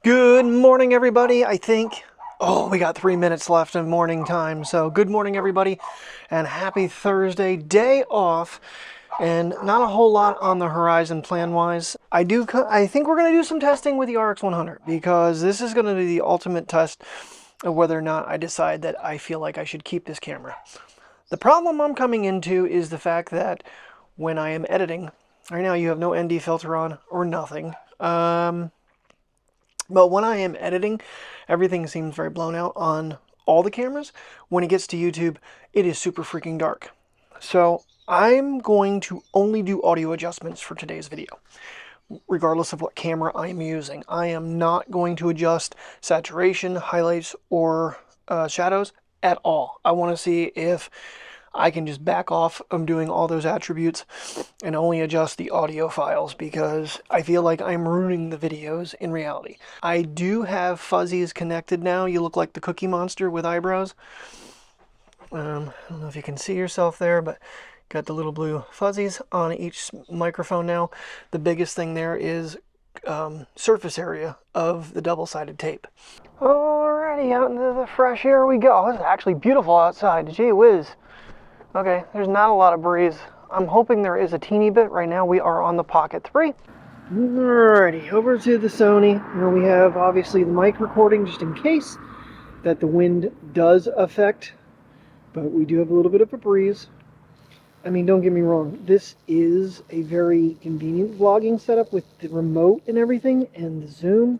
Good morning, everybody. I think, we got 3 minutes left of morning time. So good morning, everybody, and happy Thursday, day off, and not a whole lot on the horizon plan-wise. I think we're going to do some testing with the RX 100 because this is going to be the ultimate test of whether or not I decide that I feel like I should keep this camera. The problem I'm coming into is the fact that when I am editing, right now you have no ND filter on or nothing. But when I am editing, everything seems very blown out on all the cameras. When it gets to YouTube, it is super freaking dark. So I'm going to only do audio adjustments for today's video, regardless of what camera I'm using. I am not going to adjust saturation, highlights, or shadows at all. I want to see if I can just back off of doing all those attributes and only adjust the audio files because I feel like I'm ruining the videos in reality. I do have fuzzies connected now. You look like the Cookie Monster with eyebrows. I don't know if you can see yourself there, but got the little blue fuzzies on each microphone now. The biggest thing there is surface area of the double-sided tape. Alrighty, out into the fresh air we go. It's actually beautiful outside. Gee whiz. Okay, there's not a lot of breeze. I'm hoping there is a teeny bit. Right now we are on the Pocket 3. Alrighty, over to the Sony. Here we have obviously the mic recording just in case that the wind does affect, but we do have a little bit of a breeze. I mean, don't get me wrong, this is a very convenient vlogging setup with the remote and everything and the zoom.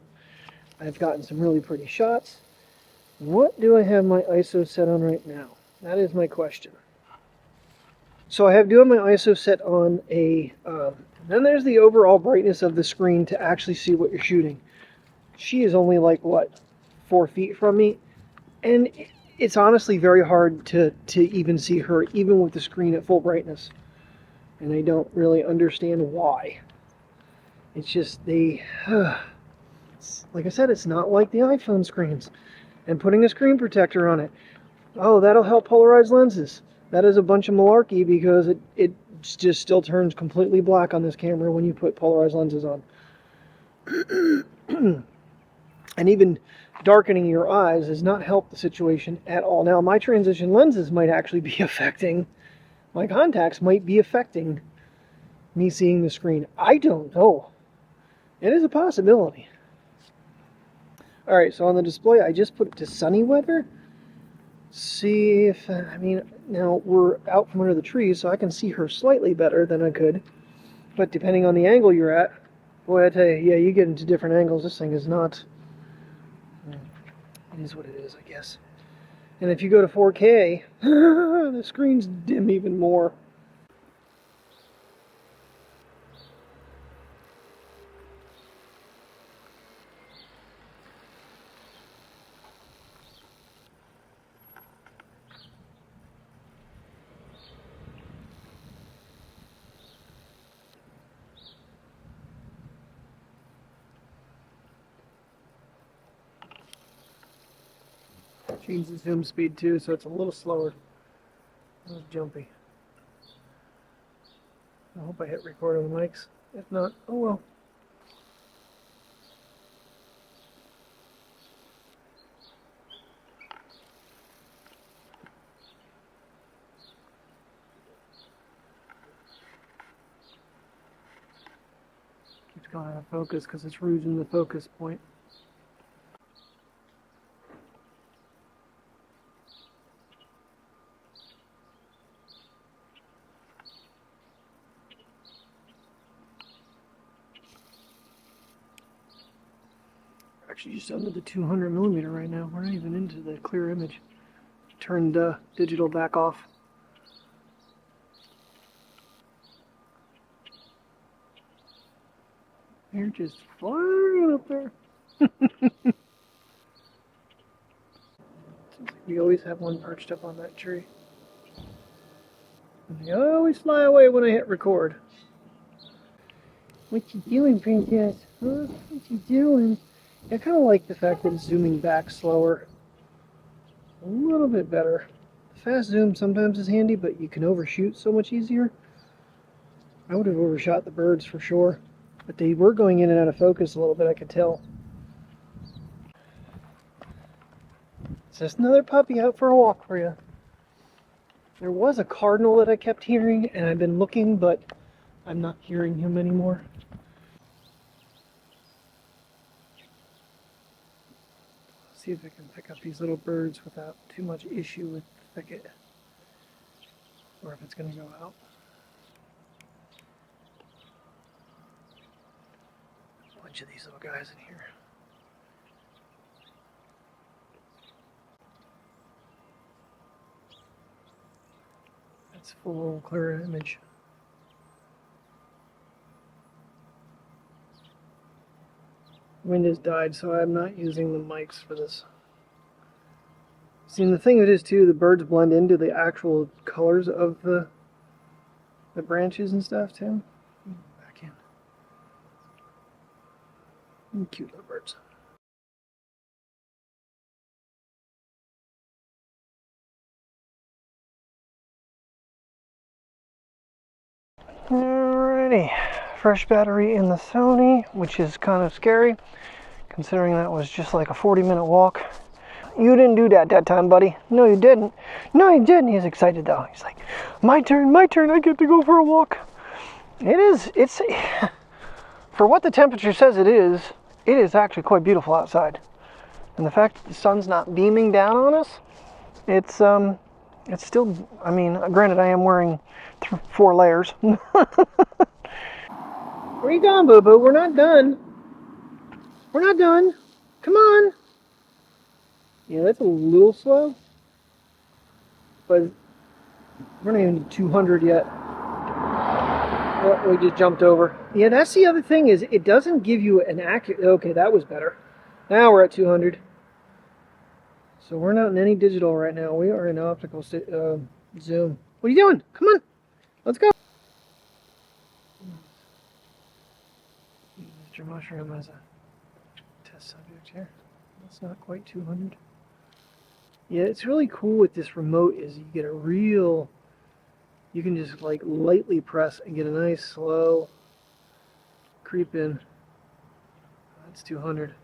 I've gotten some really pretty shots. What do I have my ISO set on right now? That is my question. So I do have my ISO set on a, then there's the overall brightness of the screen to actually see what you're shooting. She is only like, what, 4 feet from me? And it's honestly very hard to even see her, even with the screen at full brightness. And I don't really understand why. It's just, like I said, it's not like the iPhone screens. And putting a screen protector on it, oh, that'll help polarize lenses. That is a bunch of malarkey because it just still turns completely black on this camera when you put polarized lenses on. And even darkening your eyes does not help the situation at all. Now, my transition lenses might actually be affecting, my contacts might be affecting me seeing the screen. I don't know. It is a possibility. Alright, so on the display, I just put it to sunny weather. See if, I mean, now we're out from under the trees, so I can see her slightly better than I could. But depending on the angle you're at, boy, I tell you, yeah, you get into different angles. This thing is not, it is what it is, I guess. And if you go to 4K, the screen's dim even more. Change the zoom speed too, so it's a little slower. A little jumpy. I hope I hit record on the mics. If not, oh well. Keeps going out of focus because it's losing the focus point. Actually just under the 200 millimeter right now. We're not even into the clear image. Turned digital back off. You're just flying up there. We always have one perched up on that tree. And they always fly away when I hit record. What you doing, princess? Huh? What you doing? I kind of like the fact that it's zooming back slower. A little bit better. The fast zoom sometimes is handy, but you can overshoot so much easier. I would have overshot the birds for sure. But they were going in and out of focus a little bit, I could tell. Just another puppy out for a walk for you. There was a cardinal that I kept hearing, and I've been looking, but I'm not hearing him anymore. See if I can pick up these little birds without too much issue with the thicket, or if it's going to go out. A bunch of these little guys in here. That's full clear image. Wind has died, so I'm not using the mics for this. See, and the thing it is too, the birds blend into the actual colors of the branches and stuff too. Back in. Cute little birds. Alrighty, fresh battery in the Sony, which is kind of scary, considering that was just like a 40-minute walk. You didn't do that time, buddy. No, you didn't. No, you didn't. He's excited though. He's like, my turn, I get to go for a walk. It's, for what the temperature says it is actually quite beautiful outside. And the fact that the sun's not beaming down on us, it's still, I mean, granted I am wearing 4 layers. Where are you going, Boo-Boo? We're not done. We're not done. Come on. Yeah, that's a little slow. But we're not even to 200 yet. Oh, we just jumped over. Yeah, that's the other thing is it doesn't give you an accurate... Okay, that was better. Now we're at 200. So we're not in any digital right now. We are in optical zoom. What are you doing? Come on. Let's go. Mr. Mushroom as a test subject here. That's not quite 200. Yeah, it's really cool with this remote is you get a real, you can just like lightly press and get a nice slow creep in. That's 200.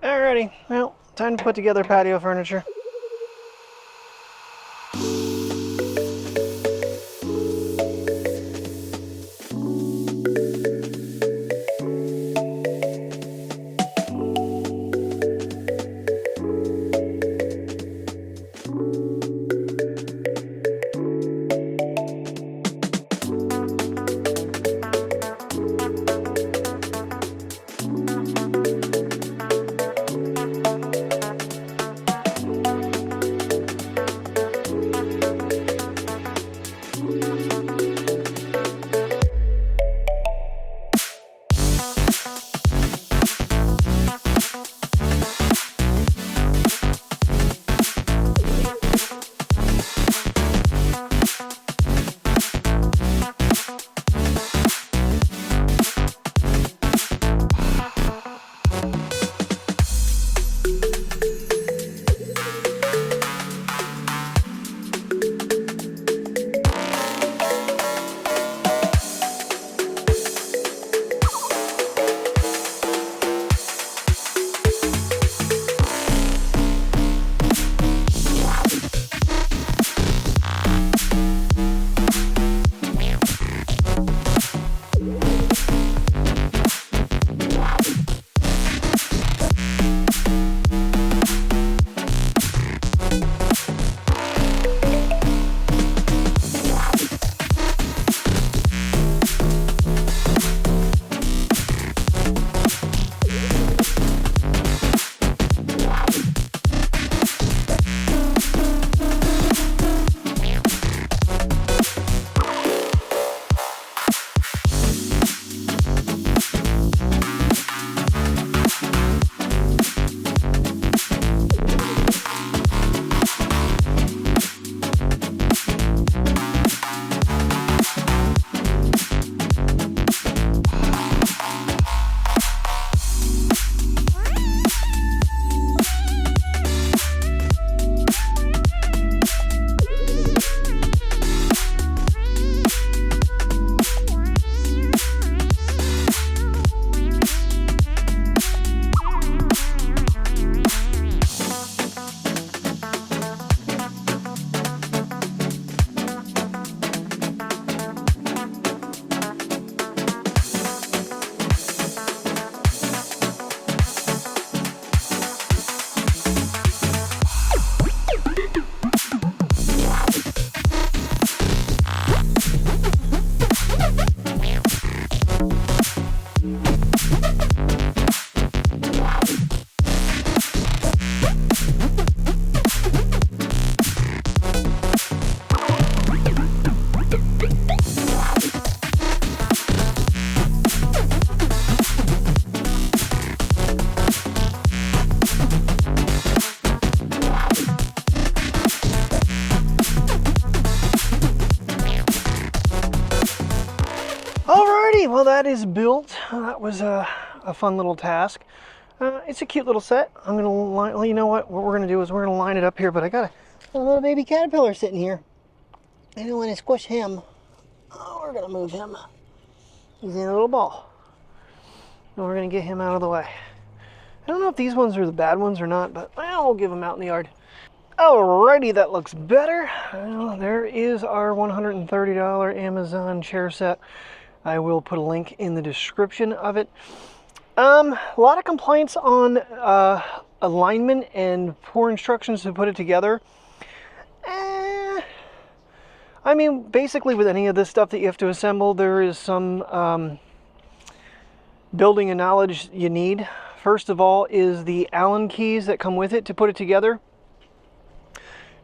Alrighty, well, time to put together patio furniture. that is built. That was a fun little task. It's a cute little set. I'm gonna line, well, you know what we're gonna do is we're gonna line it up here, but I got a little baby caterpillar sitting here. I don't want to squish him. Oh, we're gonna move him. He's in a little ball. And we're gonna get him out of the way. I don't know if these ones are the bad ones or not, but well, we'll give them out in the yard. Alrighty, that looks better. Well, there is our $130 Amazon chair set. I will put a link in the description of it. A lot of complaints on alignment and poor instructions to put it together. I mean, basically with any of this stuff that you have to assemble, there is some building and knowledge you need. First of all is the Allen keys that come with it to put it together.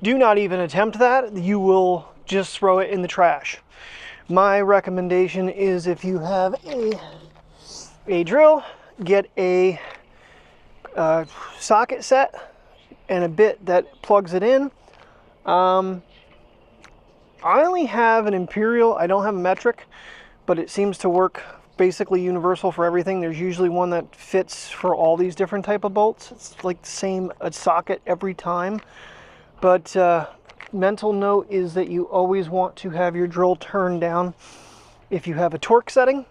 Do not even attempt that. You will just throw it in the trash. My recommendation is if you have a drill, get a socket set and a bit that plugs it in. I only have an imperial, I don't have a metric, but it seems to work basically universal for everything. There's usually one that fits for all these different type of bolts. It's like the same socket every time. But mental note is that you always want to have your drill turned down if you have a torque setting.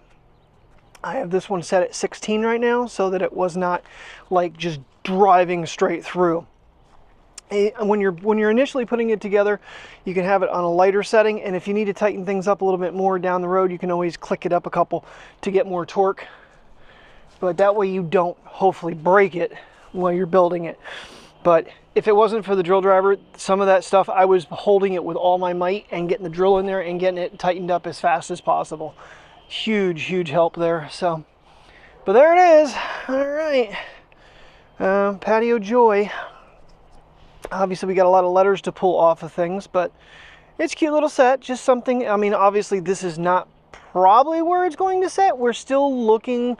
I have this one set at 16 right now so that it was not like just driving straight through. When you're initially putting it together, you can have it on a lighter setting, and if you need to tighten things up a little bit more down the road, you can always click it up a couple to get more torque. But that way you don't hopefully break it while you're building it. But if it wasn't for the drill driver, some of that stuff I was holding it with all my might and getting the drill in there and getting it tightened up as fast as possible. Huge help there. So, but there it is. All right, Patio Joy. Obviously we got a lot of letters to pull off of things, but it's a cute little set. Just something, I mean, obviously this is not probably where it's going to sit. We're still looking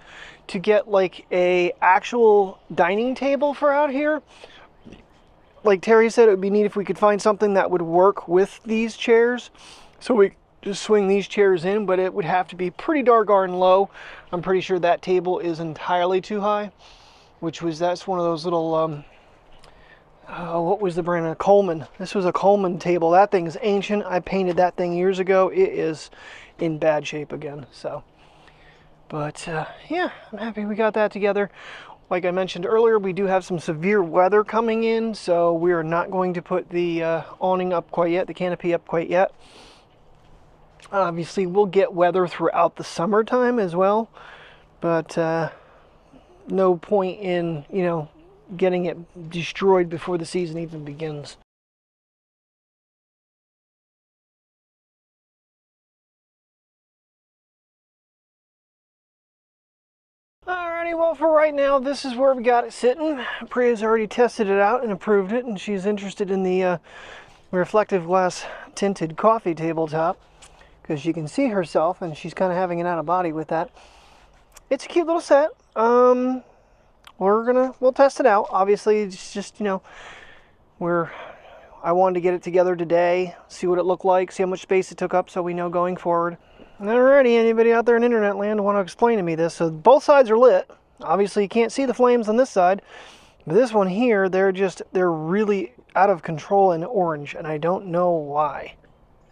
to get like a actual dining table for out here. Like Terry said, it would be neat if we could find something that would work with these chairs, so we just swing these chairs in, but it would have to be pretty darn low. I'm pretty sure that table is entirely too high, that's one of those little what was the brand? Coleman. This was a Coleman table. That thing's ancient. I painted that thing years ago. It is in bad shape again. So, but yeah, I'm happy we got that together. Like I mentioned earlier, we do have some severe weather coming in, so we are not going to put the awning up quite yet, the canopy up quite yet. Obviously, we'll get weather throughout the summertime as well, but no point in, you know, getting it destroyed before the season even begins. Alrighty, well for right now this is where we got it sitting. Priya's already tested it out and approved it, and she's interested in the reflective glass tinted coffee tabletop because she can see herself and she's kind of having an out of body with that. It's a cute little set. We'll test it out. Obviously, it's just, you know, I wanted to get it together today, see what it looked like, see how much space it took up so we know going forward. Alrighty, anybody out there in internet land want to explain to me this? So both sides are lit. Obviously, you can't see the flames on this side, but this one here, they're really out of control and orange, and I don't know why.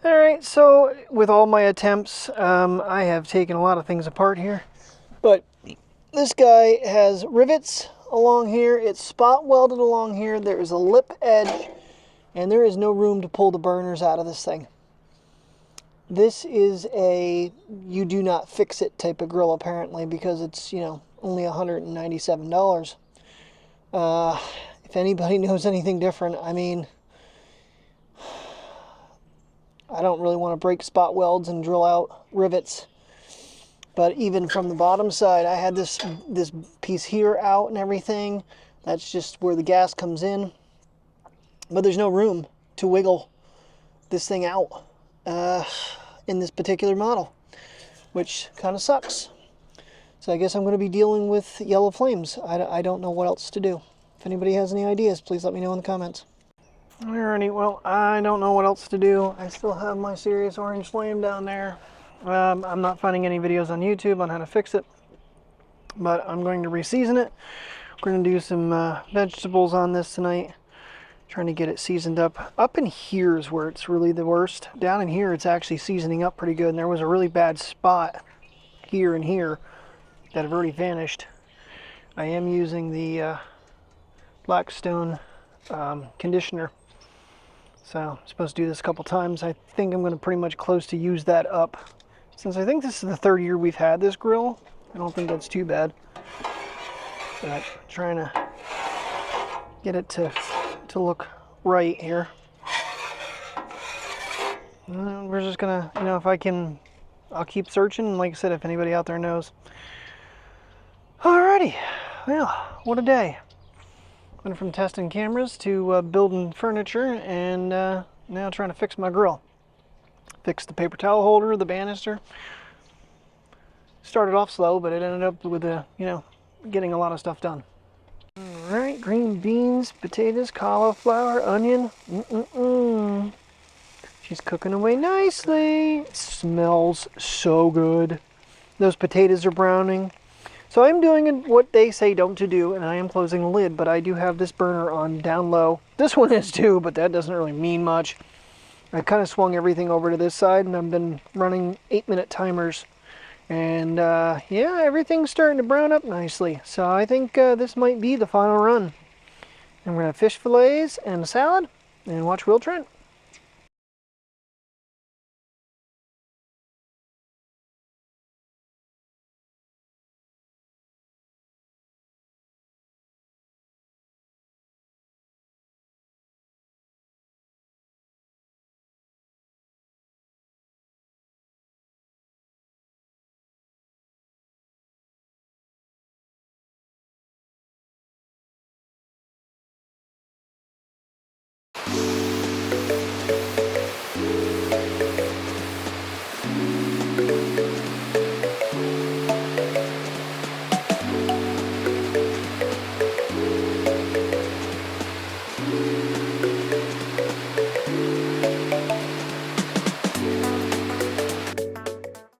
Alright, so with all my attempts, I have taken a lot of things apart here, but this guy has rivets along here. It's spot welded along here. There is a lip edge, and there is no room to pull the burners out of this thing. This is a you do not fix it type of grill apparently, because it's, you know, only $197. If anybody knows anything different, I mean, I don't really want to break spot welds and drill out rivets. But even from the bottom side, I had this piece here out and everything. That's just where the gas comes in. But there's no room to wiggle this thing out in this particular model, which kind of sucks. So I guess I'm going to be dealing with yellow flames. I don't know what else to do. If anybody has any ideas, please let me know in the comments. Alrighty, well, I don't know what else to do. I still have my serious orange flame down there. I'm not finding any videos on YouTube on how to fix it, but I'm going to re-season it. We're going to do some vegetables on this tonight, trying to get it seasoned up. Up in here is where it's really the worst. Down in here it's actually seasoning up pretty good, and there was a really bad spot here and here that have already vanished. I am using the Blackstone conditioner, so I'm supposed to do this a couple times. I think I'm going to pretty much close to use that up. Since I think this is the 3rd year we've had this grill, I don't think that's too bad. But trying to get it to look right here. And we're just gonna, you know, if I can, I'll keep searching. Like I said, if anybody out there knows. Alrighty, well, what a day. Went from testing cameras to building furniture, and now trying to fix my grill. Fix the paper towel holder, the banister. Started off slow, but it ended up with you know, getting a lot of stuff done. Alright, green beans, potatoes, cauliflower, onion. She's cooking away nicely. It smells so good. Those potatoes are browning. So I'm doing what they say don't to do, and I am closing the lid, but I do have this burner on down low. This one is too, but that doesn't really mean much. I kind of swung everything over to this side, and I've been running 8-minute timers. And yeah, everything's starting to brown up nicely. So I think this might be the final run. And we're gonna have fish fillets and a salad and watch Will Trent.